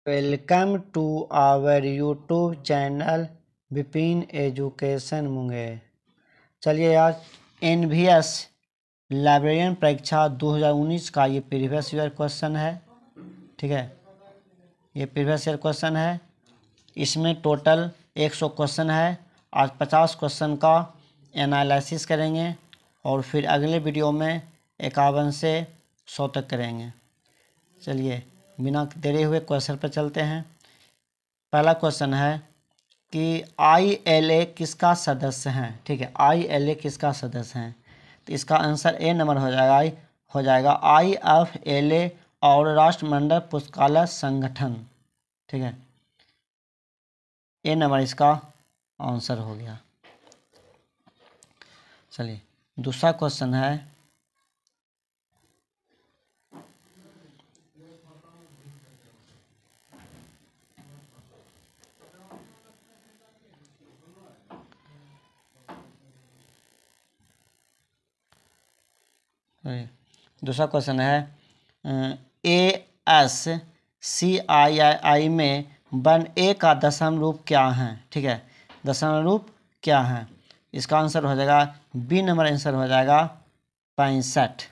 Welcome to our YouTube channel Vipin education Munger. चलिए आज NVS librarian परीक्षा 2019 का ये प्रीवियस ईयर क्वेश्चन है। ठीक है, ये प्रीवियस ईयर क्वेश्चन है। इसमें टोटल 100 क्वेश्चन है। आज 50 क्वेश्चन का एनालिसिस करेंगे और फिर अगले वीडियो में 51 से 100 तक करेंगे। चलिए बिना देरे हुए क्वेश्चन पर चलते हैं। पहला क्वेश्चन है कि ILA किसका सदस्य हैं। ठीक है, ILA किसका सदस्य हैं, तो इसका आंसर ए नंबर हो जाएगा IFLA और राष्ट्रमंडल पुस्तकालय संगठन। ठीक है, ए नंबर इसका आंसर हो गया। चलिए दूसरा क्वेश्चन है ASCII में वर्ण ए का दशम रूप क्या है। ठीक है, दशम रूप क्या है, इसका आंसर हो जाएगा बी नंबर आंसर हो जाएगा 65।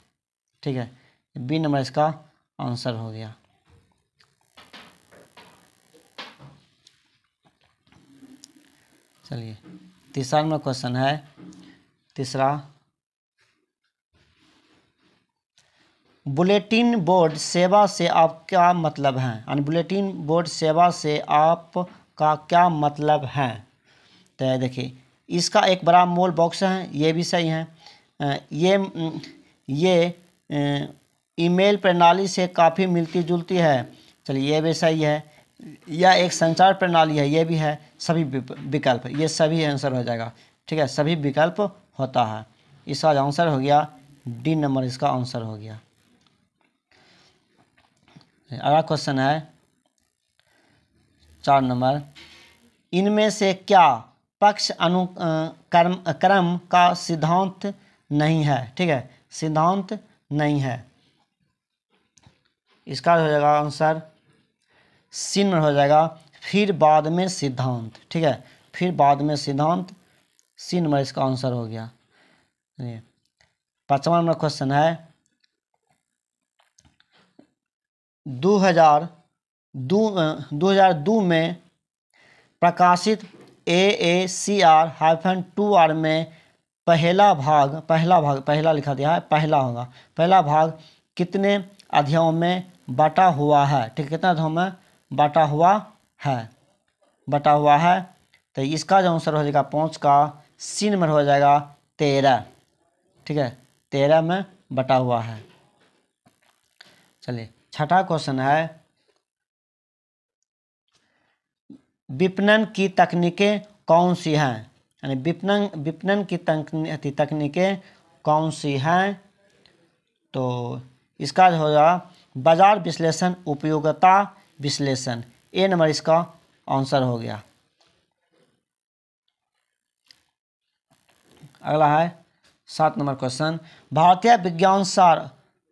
ठीक है, बी नंबर इसका आंसर हो गया। चलिए तीसरा नंबर क्वेश्चन है। तीसरा, बुलेटिन बोर्ड सेवा से आप क्या मतलब है, यानी बुलेटिन बोर्ड सेवा से आपका क्या मतलब है। तो देखिए इसका एक बड़ा मोल बॉक्स है, ये भी सही है। ये ईमेल प्रणाली से काफ़ी मिलती जुलती है। चलिए ये भी सही है। यह एक संचार प्रणाली है, ये भी है। सभी विकल्प, ये सभी आंसर हो जाएगा। ठीक है, सभी विकल्प होता है। इसका आंसर हो गया डी नंबर, इसका आंसर हो गया। अगला क्वेश्चन है 4 नंबर, इनमें से क्या पक्ष अनुक्रम का सिद्धांत नहीं है। ठीक है, सिद्धांत नहीं है, इसका हो जाएगा आंसर सी नंबर हो जाएगा फिर बाद में सिद्धांत। ठीक है, फिर बाद में सिद्धांत, सी नंबर इसका आंसर हो गया। 5वां नंबर क्वेश्चन है 2002 में प्रकाशित AACR-2R में पहला लिखा दिया है, पहला होगा। पहला भाग कितने अध्यायों में बटा हुआ है। ठीक है, कितना अध्यायों में बटा हुआ है, तो इसका जो आंसर हो जाएगा 5 का सी नंबर हो जाएगा 13। ठीक है, 13 में बटा हुआ है। चलिए छठा क्वेश्चन है, विपणन की तकनीकें कौन सी हैं, यानी विपणन की तकनीकें कौन सी हैं। तो इसका होगा बाजार विश्लेषण, उपयोगिता विश्लेषण, ए नंबर इसका आंसर हो गया। अगला है 7 नंबर क्वेश्चन, भारतीय विज्ञान सार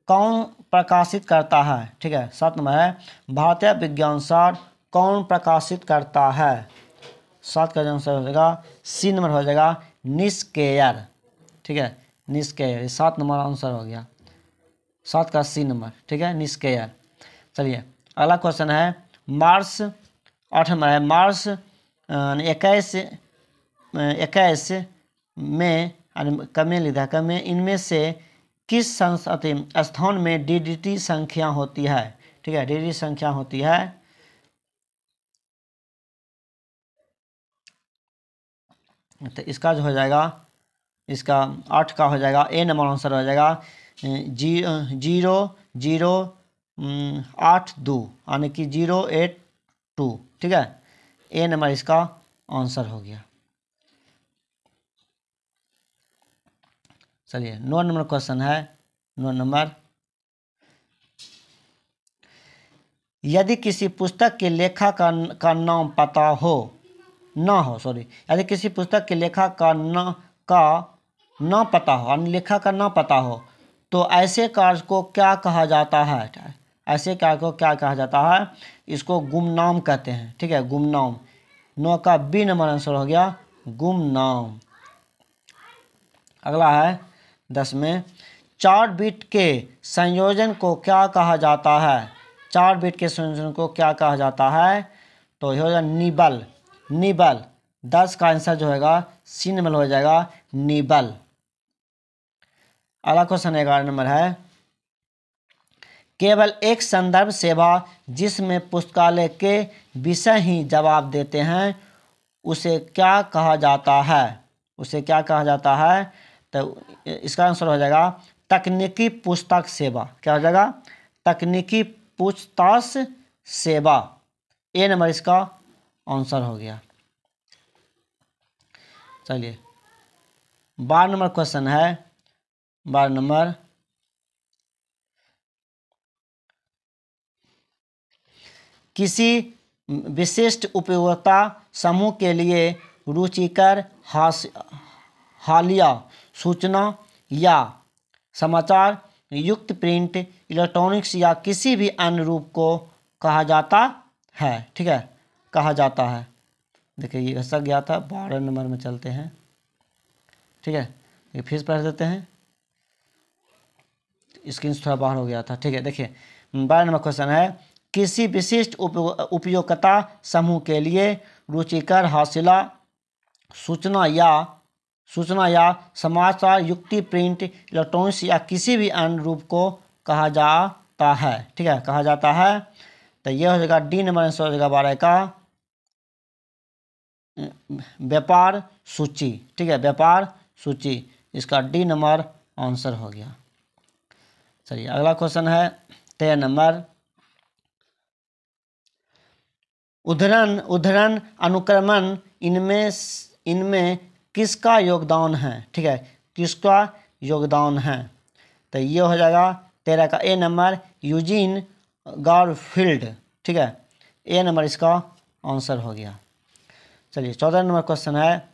कौन प्रकाशित करता है। ठीक है, 7 नंबर है भारतीय विज्ञान सार कौन प्रकाशित करता है। 7 का आंसर हो जाएगा सी नंबर हो जाएगा निष्केयर। ठीक है, निष्केयर, 7 नंबर आंसर हो गया, 7 का सी नंबर। ठीक है, निष्केयर। चलिए अगला क्वेश्चन है मार्च 8 नंबर है, मार्च 21 में कमें लिखा है, कमें इनमें से किस स्थान में DDT संख्या होती है। ठीक है, DDT संख्या होती है, तो इसका जो हो जाएगा, इसका 8 का हो जाएगा ए नंबर आंसर हो जाएगा 0082, यानी कि 082। ठीक है, ए नंबर इसका आंसर हो गया। चलिए 9 नंबर क्वेश्चन है। 9 नंबर, यदि किसी पुस्तक के लेखक का नाम पता हो ना हो, यदि किसी पुस्तक के लेखक का ना पता हो, लेखक का ना पता हो, तो ऐसे कार्य को क्या कहा जाता है। ऐसे कार्य को क्या कहा जाता है? इसको गुमनाम कहते हैं। ठीक है, गुमनाम। 9 का बी नंबर आंसर हो गया गुमनाम। अगला है 10 में, 4 बिट के संयोजन को क्या कहा जाता है? 4 बिट के संयोजन को क्या कहा जाता है? तो ये हो जाएगा निबल। निबल 10 का आंसर जो होगा सी नंबर हो जाएगा निबल। अगला क्वेश्चन 11 नंबर है, केवल एक संदर्भ सेवा जिसमें पुस्तकालय के विषय ही जवाब देते हैं उसे क्या कहा जाता है? उसे क्या कहा जाता है? तो इसका आंसर हो जाएगा तकनीकी पुस्तक सेवा। क्या हो जाएगा? तकनीकी पूछताछ सेवा। ए नंबर इसका आंसर हो गया। चलिए 12 नंबर क्वेश्चन है। 12 नंबर, किसी विशिष्ट उपयोगिता समूह के लिए रुचिकर हालिया सूचना या समाचार युक्त प्रिंट, इलेक्ट्रॉनिक्स या किसी भी अन्य रूप को कहा जाता है। ठीक है, कहा जाता है। देखिए ये सक गया था। 12 नंबर में चलते हैं। ठीक है, ये फिर पढ़ देते हैं। स्क्रीन थोड़ा बाहर हो गया था। ठीक है, देखिए 12 नंबर क्वेश्चन है, किसी विशिष्ट उपयोगिता समूह के लिए रुचिकर हासिला सूचना या समाचार युक्ति प्रिंट, इलेक्ट्रॉनिक्स या किसी भी अन्य रूप को कहा जाता है। ठीक है, कहा जाता है। तो यह हो जाएगा डी नंबर आंसर हो जाएगा 12 का व्यापार सूची। ठीक है, व्यापार सूची, इसका डी नंबर आंसर हो गया। चलिए अगला क्वेश्चन है 13 नंबर, उद्धरण अनुक्रमण इनमें किसका योगदान है? ठीक है, किसका योगदान है? तो ये हो जाएगा 13 का ए नंबर यूजीन गारफील्ड। ठीक है, ए नंबर इसका आंसर हो गया। चलिए 14 नंबर क्वेश्चन है,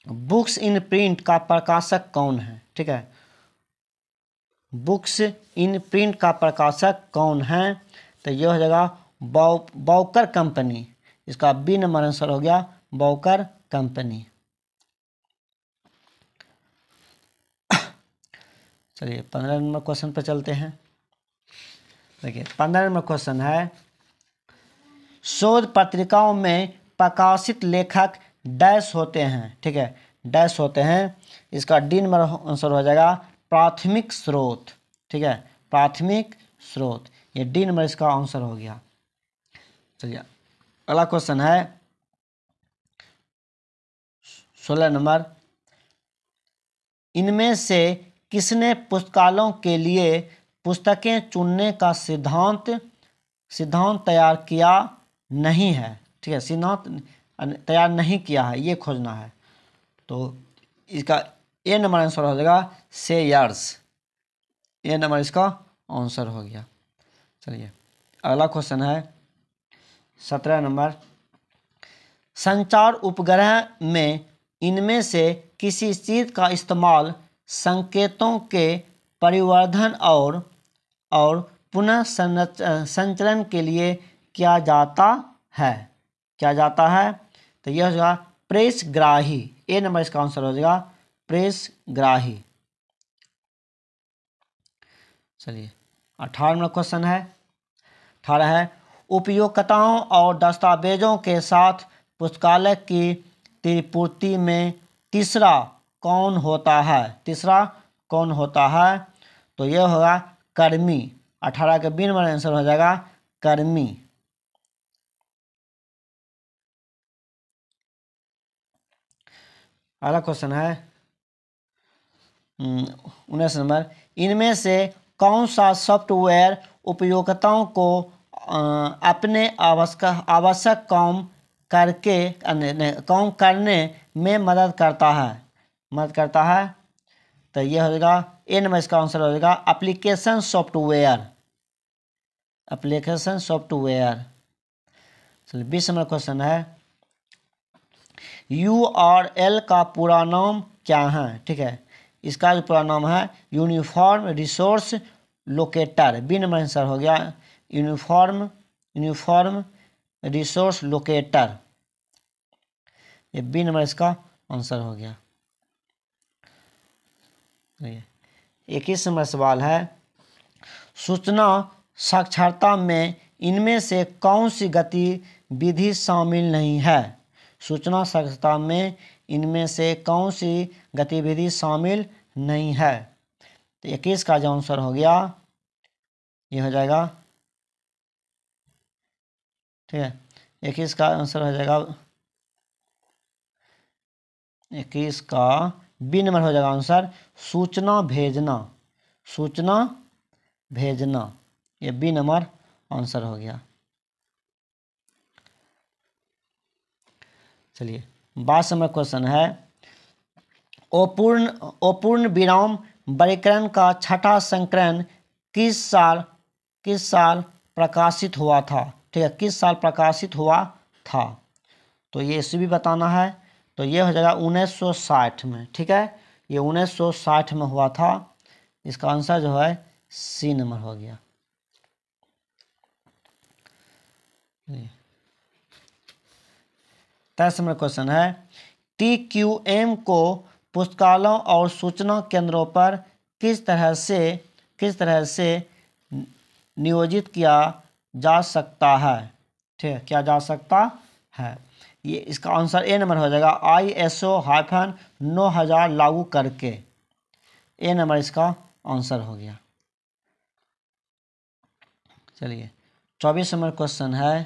बुक्स इन प्रिंट का प्रकाशक कौन है? ठीक है, बुक्स इन प्रिंट का प्रकाशक कौन है? तो ये हो जाएगा बौकर कंपनी। इसका बी नंबर आंसर हो गया बौकर कंपनी। चलिए 15 नंबर क्वेश्चन पर चलते हैं। देखिए 15 नंबर क्वेश्चन है, शोध पत्रिकाओं में प्रकाशित लेखक डैश होते हैं। ठीक है, डैश होते हैं। इसका डी नंबर आंसर हो जाएगा प्राथमिक स्रोत। ठीक है, प्राथमिक स्रोत, ये डी नंबर इसका आंसर हो गया। चलिए अगला क्वेश्चन है 16 नंबर, इनमें से किसने पुस्तकालयों के लिए पुस्तकें चुनने का सिद्धांत तैयार किया नहीं है? ठीक है, सिद्धांत तैयार नहीं किया है, ये खोजना है। तो इसका ए नंबर आंसर हो जाएगा सेयर्स। ए नंबर इसका आंसर हो गया। चलिए अगला क्वेश्चन है 17 नंबर, संचार उपग्रह में इनमें से किसी चीज का इस्तेमाल संकेतों के परिवर्धन और पुनः संचरण के लिए किया जाता है? क्या जाता है? तो यह हो जाएगा प्रेसग्राही। ए नंबर इसका आंसर हो जाएगा प्रेसग्राही। चलिए 18 नंबर क्वेश्चन है। 18 है, उपयोगिताओं और दस्तावेजों के साथ पुस्तकालय की त्रिपूर्ति में तीसरा कौन होता है? तीसरा कौन होता है? तो यह होगा कर्मी। 18 के बी नंबर आंसर हो जाएगा कर्मी। अगला क्वेश्चन है 19 नंबर, इनमें से कौन सा सॉफ्टवेयर उपयोगिताओं को अपने आवश्यक काम करने में मदद करता है? तो यह हो जाएगा ए नंबर इसका आंसर हो जाएगा एप्लीकेशन सॉफ्टवेयर। Application software. चलिए 20 नंबर क्वेश्चन है, URL का पूरा नाम क्या है? ठीक है, इसका जो पूरा नाम है uniform resource locator. B number answer हो गया यूनिफॉर्म यूनिफॉर्म रिसोर्स लोकेटर। ये बी नंबर इसका आंसर हो गया। 21 नंबर सवाल है, सूचना साक्षरता में इनमें से कौन सी गतिविधि शामिल नहीं है? सूचना साक्षरता में इनमें से कौन सी गतिविधि शामिल नहीं है? तो 21 का जो आंसर हो गया ये हो जाएगा, ठीक है, 21 का आंसर हो जाएगा, 21 का बी नंबर हो जाएगा आंसर, सूचना भेजना। सूचना भेजना, ये बी नंबर आंसर हो गया। चलिए 22 नंबर क्वेश्चन है, अपूर्ण विराम वर्गीकरण का छठा संस्करण किस साल प्रकाशित हुआ था? ठीक है, किस साल प्रकाशित हुआ था? तो ये इसे भी बताना है। तो ये हो जाएगा 1960 में। ठीक है, ये 1960 में हुआ था। इसका आंसर जो है सी नंबर हो गया। 23 नंबर क्वेश्चन है, TQM को पुस्तकालयों और सूचना केंद्रों पर किस तरह से नियोजित किया जा सकता है? ठीक है, किया जा सकता है। ये इसका आंसर ए नंबर हो जाएगा, ISO-9000 लागू करके। ए नंबर इसका आंसर हो गया। चलिए 24 नंबर क्वेश्चन है,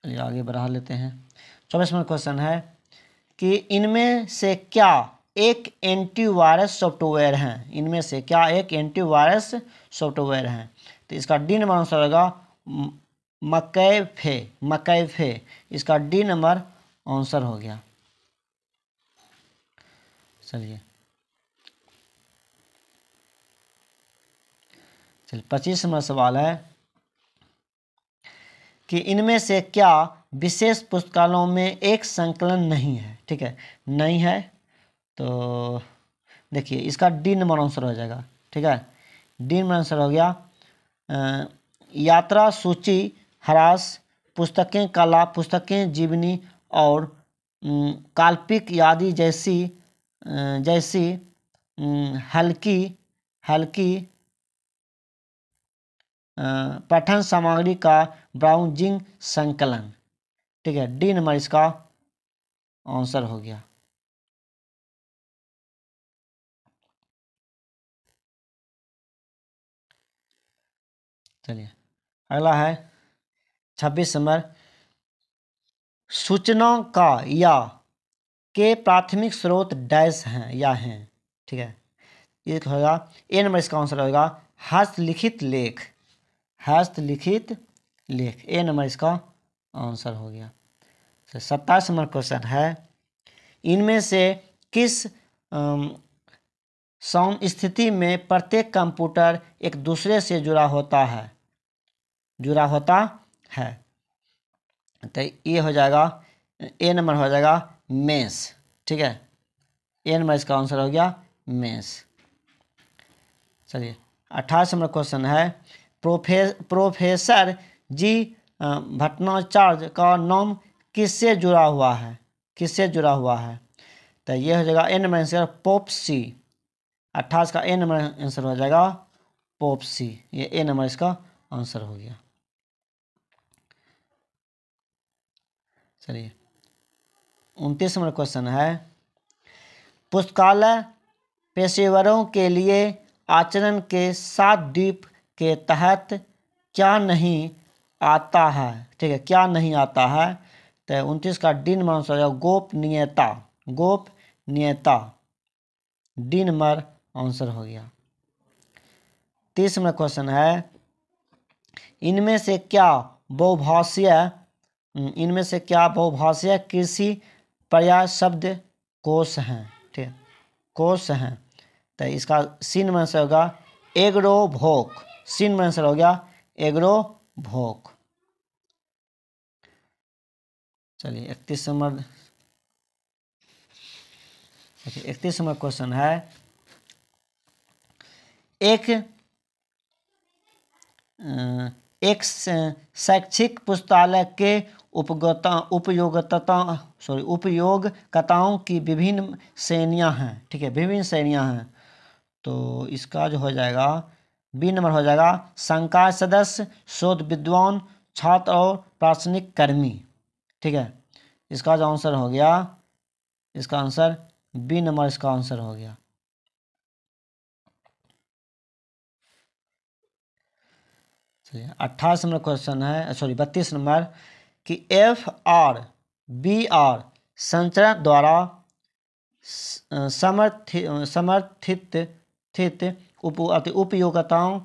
चलिए आगे बढ़ा लेते हैं। 24 नंबर क्वेश्चन है कि इनमें से क्या एक एंटीवायरस सॉफ्टवेयर है? इनमें से क्या एक एंटीवायरस सॉफ्टवेयर है? तो इसका डी नंबर आंसर होगा मकैफे। इसका डी नंबर आंसर हो गया। चलिए 25 नंबर सवाल है कि इनमें से क्या विशेष पुस्तकालयों में एक संकलन नहीं है? ठीक है, नहीं है। तो देखिए इसका डी नंबर आंसर हो जाएगा। ठीक है, डी नंबर आंसर हो गया, यात्रा सूची, ह्रास, पुस्तकें कला, पुस्तकें जीवनी और काल्पनिक यादी जैसी हल्की पठन सामग्री का ब्राउजिंग संकलन। ठीक है, डी नंबर इसका आंसर हो गया। चलिए अगला है 26 नंबर, सूचना का या के प्राथमिक स्रोत डैश हैं या हैं? ठीक है, ये होगा ए नंबर इसका आंसर होगा हस्तलिखित लेख। हस्तलिखित लेख, ए नंबर इसका आंसर हो गया। 27 नंबर क्वेश्चन है, इनमें से किस स्थिति में प्रत्येक कंप्यूटर एक दूसरे से जुड़ा होता है? तो ये हो जाएगा, ए नंबर हो जाएगा मेस। ठीक है, ए नंबर इसका आंसर हो गया मेस। चलिए 28 नंबर क्वेश्चन है, प्रोफेसर जी भट्टाचार्य का नाम किससे जुड़ा हुआ है? तो ये हो जाएगा ए नंबर आंसर पोप्सी। 28 का ए नंबर आंसर हो जाएगा पोप्सी। ये ए नंबर इसका आंसर हो गया। चलिए 29 नंबर क्वेश्चन है, पुस्तकालय पेशेवरों के लिए आचरण के 7 द्वीप के तहत क्या नहीं आता है? ठीक है, क्या नहीं आता है? तो 29 का डी नंबर आंसर हो गोपनीयता। डी नंबर आंसर हो गया। 30 नंबर क्वेश्चन है, इनमें से क्या बहुभाषीय कृषि पर्याय शब्द कोश हैं? ठीक, कोश हैं। तो इसका सी नंबर आंसर होगा एग्रोभोक। सी नंबर आंसर हो गया एग्रोभोक। चलिए 31 नंबर क्वेश्चन है, एक एक शैक्षिक पुस्तकालय के उपयोगकर्ताओं की विभिन्न श्रेणियां हैं। ठीक है, विभिन्न श्रेणियां हैं। तो इसका जो हो जाएगा बी नंबर हो जाएगा संकाय सदस्य, शोध विद्वान, छात्र और प्रशासनिक कर्मी। ठीक है, इसका जो आंसर हो गया, इसका आंसर बी नंबर इसका आंसर हो गया। चलिए 28 नंबर क्वेश्चन है, 32 नंबर कि FRBR संचरण द्वारा समर्थित उपयोगिताओं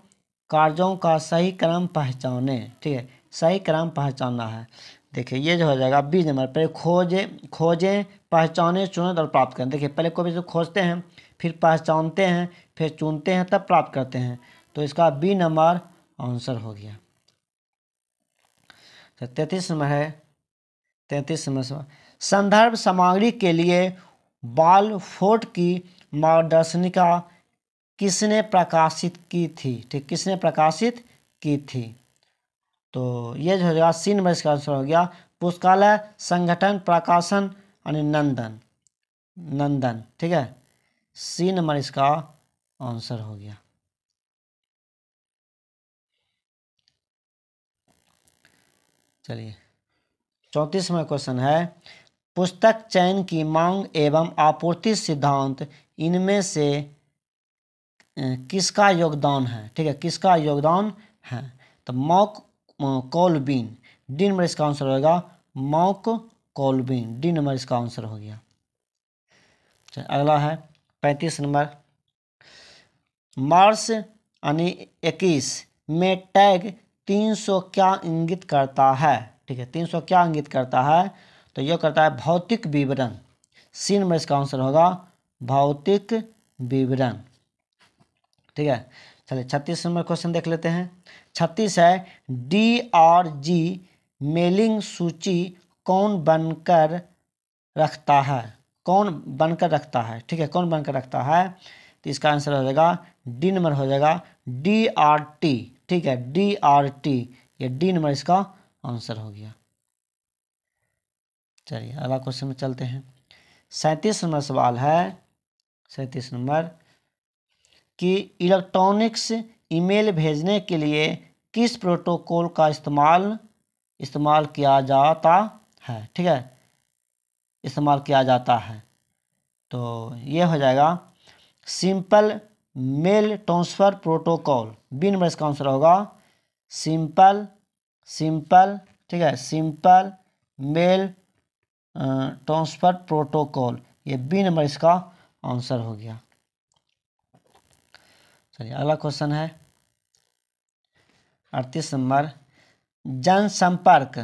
कार्यों का सही क्रम पहचाने। ठीक है, सही क्रम पहचानना है। देखिए ये जो हो जाएगा बी नंबर, पहले खोजें पहचाने चुनें और प्राप्त करें। देखिए पहले कोई भी जो खोजते हैं, फिर पहचानते हैं, फिर चुनते हैं, तब प्राप्त करते हैं। तो इसका बी नंबर आंसर हो गया। तो 33 नंबर है, 33 नंबर संदर्भ सामग्री के लिए बालफोर्ड की मार्गदर्शिका किसने प्रकाशित की थी। ठीक, किसने प्रकाशित की थी। तो ये जो हो जाएगा सी नंबर इसका आंसर हो गया पुस्तकालय संगठन प्रकाशन नंदन। ठीक है, सी नंबर इसका आंसर हो गया। चलिए 34 नंबर क्वेश्चन है पुस्तक चयन की मांग एवं आपूर्ति सिद्धांत इनमें से किसका योगदान है। ठीक है, किसका योगदान है। तो मॉक कॉल्बिन, डी नंबर इसका आंसर होगा मॉक कॉल्बिन, डी नंबर इसका आंसर हो गया। अगला है 35 नंबर मार्च 21 में टैग 300 क्या इंगित करता है। ठीक है, 300 क्या इंगित करता है। तो यह करता है भौतिक विवरण, सी नंबर इसका आंसर होगा भौतिक विवरण। ठीक है, चलिए 36 नंबर क्वेश्चन देख लेते हैं। 36 है DRG मेलिंग सूची कौन बनकर रखता है। कौन बनकर रखता है। ठीक है, कौन बनकर रखता है। तो इसका आंसर हो जाएगा डी नंबर हो जाएगा DRT। ठीक है, DRT, ये डी नंबर इसका आंसर हो गया। चलिए अगला क्वेश्चन में चलते हैं। 37 नंबर सवाल है, 37 नंबर कि इलेक्ट्रॉनिक्स ईमेल भेजने के लिए किस प्रोटोकॉल का इस्तेमाल किया जाता है। ठीक है, इस्तेमाल किया जाता है। तो ये हो जाएगा simple mail transfer protocol, B number इसका आंसर होगा सिंपल। ठीक है, सिंपल मेल ट्रांसफ़र प्रोटोकॉल, ये बी नंबर इसका आंसर हो गया। चलिए अगला क्वेश्चन है 38 नंबर जनसंपर्क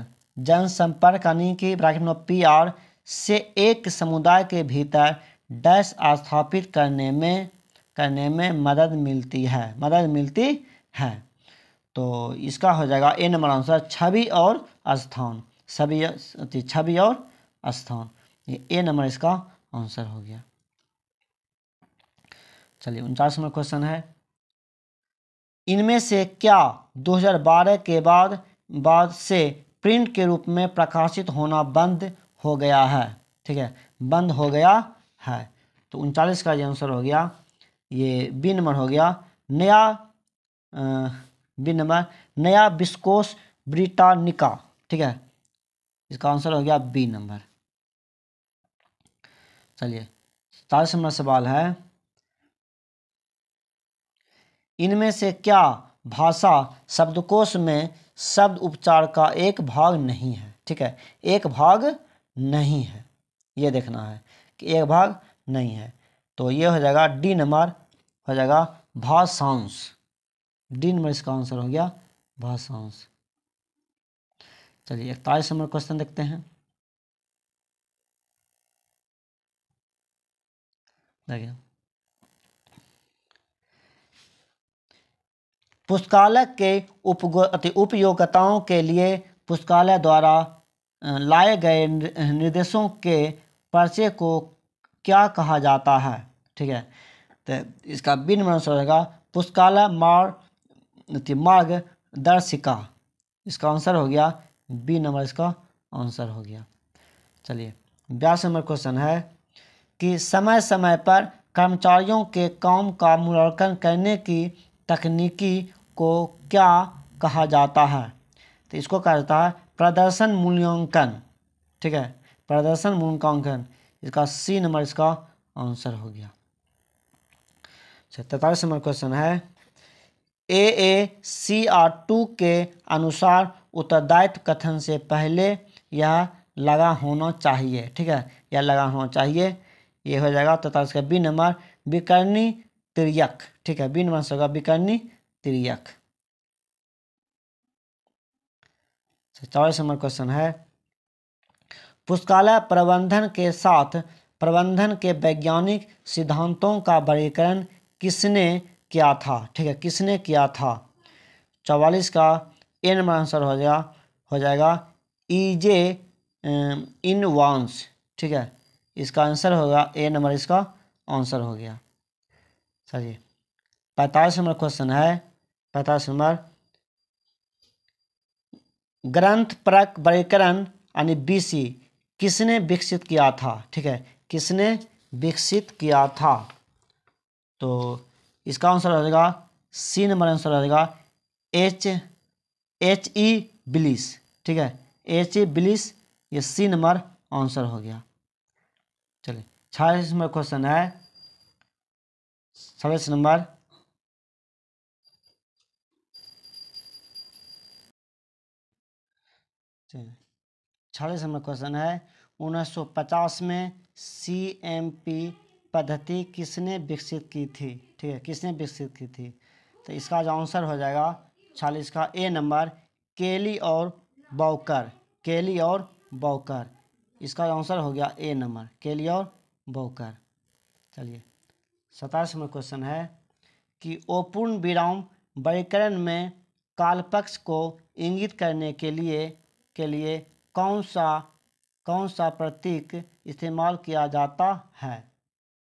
यानी कि ब्रैकेट में PR से एक समुदाय के भीतर डैश स्थापित करने में मदद मिलती है। तो इसका हो जाएगा ए नंबर आंसर छवि और स्थान, छवि और स्थान, ये ए नंबर इसका आंसर हो गया। चलिए 49 नंबर क्वेश्चन है इनमें से क्या 2012 के बाद से प्रिंट के रूप में प्रकाशित होना बंद हो गया है। ठीक है, बंद हो गया है। तो 39 का ये आंसर हो गया, ये बी नंबर हो गया नया विस्कोस ब्रिटानिका। ठीक है, इसका आंसर हो गया बी नंबर। चलिए 40 नंबर सवाल है इनमें से क्या भाषा शब्दकोश में शब्द उपचार का एक भाग नहीं है। ठीक है, एक भाग नहीं है, ये देखना है कि एक भाग नहीं है। तो ये हो जाएगा डी नंबर हो जाएगा भाषांश, डी नंबर इसका आंसर हो गया भाषांश। चलिए 41 नंबर क्वेश्चन देखते हैं। देखिए पुस्तकालय के उपयोगिताओं के लिए पुस्तकालय द्वारा लाए गए निर्देशों के पर्चे को क्या कहा जाता है। ठीक है, तो इसका बी नंबर आंसर हो जाएगा पुस्तकालय मार्ग दर्शिका, इसका आंसर हो गया बी नंबर, इसका आंसर हो गया। चलिए 82 नंबर क्वेश्चन है कि समय समय पर कर्मचारियों के काम का मूल्यांकन करने की तकनीकी को क्या कहा जाता है? तो इसको कहा जाता है प्रदर्शन मूल्यांकन। ठीक है, प्रदर्शन मूल्यांकन, इसका सी नंबर इसका आंसर हो गया। 43 नंबर क्वेश्चन है AACR2 के अनुसार उत्तरदायित्व कथन से पहले यह लगा होना चाहिए। ठीक है, यह लगा होना चाहिए, ये हो जाएगा 43 का बी नंबर विकर्णी तिर्यक। ठीक है, बी नंबर से होगा विकर्णी तिर्यक। 44 नंबर क्वेश्चन है पुस्तकालय प्रबंधन के साथ प्रबंधन के वैज्ञानिक सिद्धांतों का वर्गीकरण किसने किया था? ठीक है, किसने किया था? 44 का ए नंबर आंसर हो जाएगा EJ इनवांस। ठीक है, इसका आंसर होगा ए नंबर, इसका आंसर हो गया। चलिए 45 नंबर क्वेश्चन है 45 नंबर ग्रंथ परक वर्गीकरण यानी BC किसने विकसित किया था? ठीक है, किसने विकसित किया था? तो इसका आंसर हो जाएगा सी नंबर, आंसर हो जाएगा HE बिलिस। ठीक है, HE बिलिस, ये सी नंबर आंसर हो गया। चलिए 46 नंबर क्वेश्चन है 46 नंबर चालीस नंबर क्वेश्चन है 1950 में CMP पद्धति किसने विकसित की थी? ठीक है, किसने विकसित की थी? तो इसका जो आंसर हो जाएगा 46 का ए नंबर केली और बॉकर। केली और बॉकर, इसका आंसर हो गया ए नंबर केली और बॉकर। चलिए 27 नंबर क्वेश्चन है कि अपूर्ण विराम वर्गीकरण में कालपक्ष को इंगित करने के लिए कौन सा प्रतीक इस्तेमाल किया जाता है?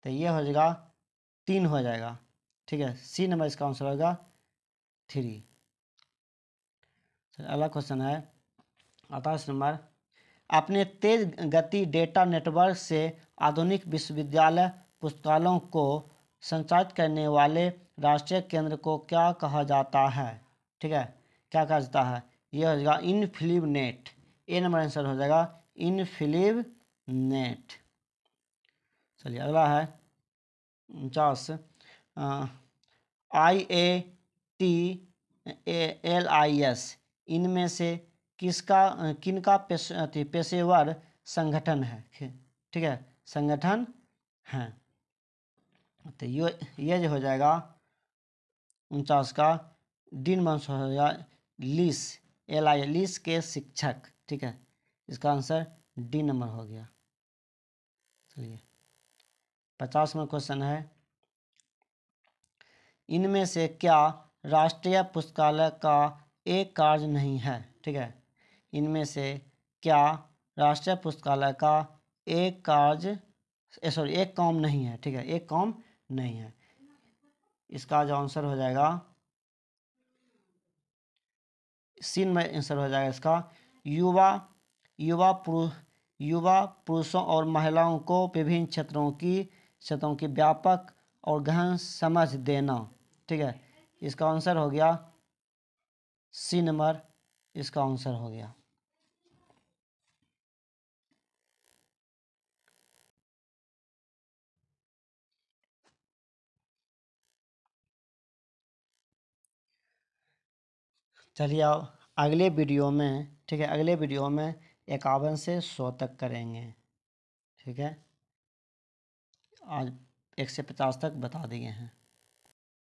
तो ये हो जाएगा 3 हो जाएगा। ठीक है, सी नंबर इसका आंसर होगा 3। अगला क्वेश्चन है 28 नंबर अपने तेज गति डेटा नेटवर्क से आधुनिक विश्वविद्यालय पुस्तकालयों को संचालित करने वाले राष्ट्रीय केंद्र को क्या कहा जाता है? ठीक है, क्या कहा जाता है? यह हो जाएगा इनफिलिवनेट। ए नंबर आंसर हो जाएगा इनफिलिवनेट। चलिए अगला है 49 IATLIS इनमें से किनका पेशेवर संगठन है? ठीक है, संगठन है। तो ये जो हो जाएगा 49 का दिन मंस हो जाएगा लीस लीस के शिक्षक। ठीक है, इसका आंसर डी नंबर हो गया। चलिए 50 नंबर क्वेश्चन है इनमें से क्या राष्ट्रीय पुस्तकालय का एक कार्य नहीं है? ठीक है, इनमें से क्या राष्ट्रीय पुस्तकालय का एक काम नहीं है? ठीक है, एक काम नहीं है। इसका जो आंसर हो जाएगा सी में आंसर हो जाएगा इसका युवा पुरुषों और महिलाओं को विभिन्न क्षेत्रों की व्यापक और गहन समझ देना। ठीक है, इसका आंसर हो गया सी नंबर, इसका आंसर हो गया। चलिए अब अगले वीडियो में, ठीक है, अगले वीडियो में 51 से 100 तक करेंगे। ठीक है, आज 1 से 50 तक बता दिए हैं।